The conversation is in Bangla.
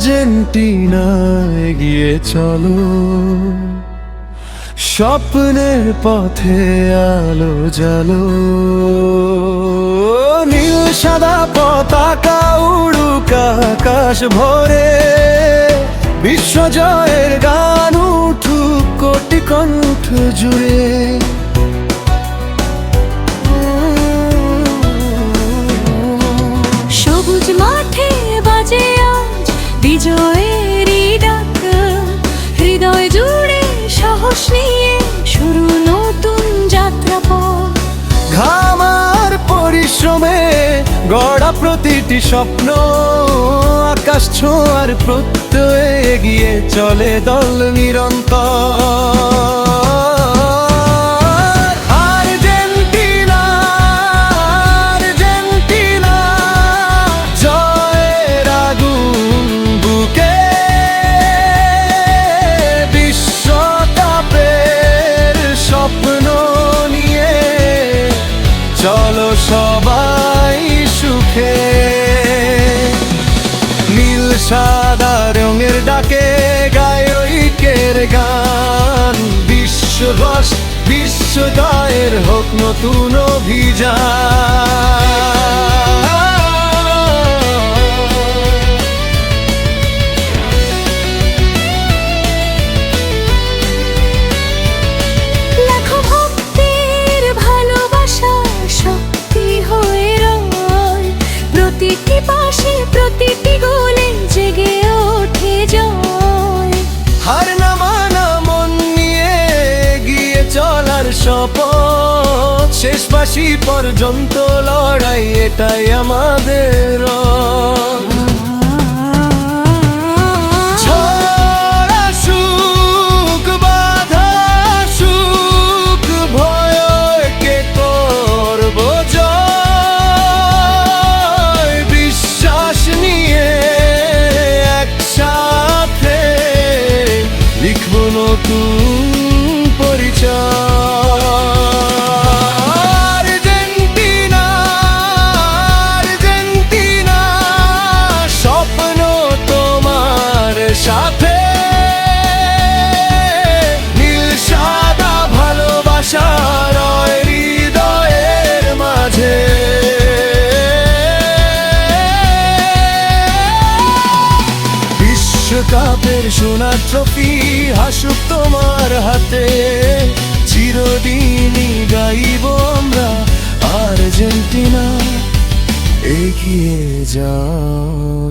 আর্জেন্টিনা এগিয়ে চলো, স্বপ্নের পথে আলো জালো। নীল সাদা পতাকা উড়ুক আকাশ ভরে, বিশ্বজয়ের গান উঠুক কোটি কণ্ঠ জুড়ে। সবুজ মাঠে বাজে আজ বিজয়েরই ডাক, হৃদয় জুড়ে সাহস নিয়ে শুরু নতুন যাত্রাপথ। ঘাম আর পরিশ্রমে গড়া প্রতিটি স্বপ্ন, আকাশ ছোঁয়ার প্রত্যয়ে এগিয়ে চলে দল নিরন্তর। আর্জেন্টিনা, আর্জেন্টিনা, জয়ের আগুন বুকে, বিশ্বকাপের স্বপ্ন নিয়ে চলো সবাই সুখে। নীল সাদা রঙের ডাকে গায় ঐক্যের গান, বিশ্বজয়ের হোক নতুন অভিযান। লাখো ভক্তের ভালোবাসা শক্তি হয়ে রয়, প্রতিটি পাশে প্রতিটি গোলে জেগে ওঠে জয়। হার না মানা মন নিয়ে এগিয়ে চলার শপথ, শেষ বাঁশি পর্যন্ত লড়াই এটাই আমাদের। ঝড় আসুক, বাধা আসুক, ভয়কে করব জয়। বিশ্বাস নিয়ে একসাথে লিখব নতুন পরিচয়। আর্জেন্টিনা, আর্জেন্টিনা, স্বপ্ন তোমার সাথে, নীল সাদা ভালোবাসা রয় হৃদয়ের মাঝে। বিশ্বকাপের সোনার ট্রফি হাসুক তোমার হাতে, চিরদিনই গাইব আমরা আর্জেন্টিনা এগিয়ে যাও।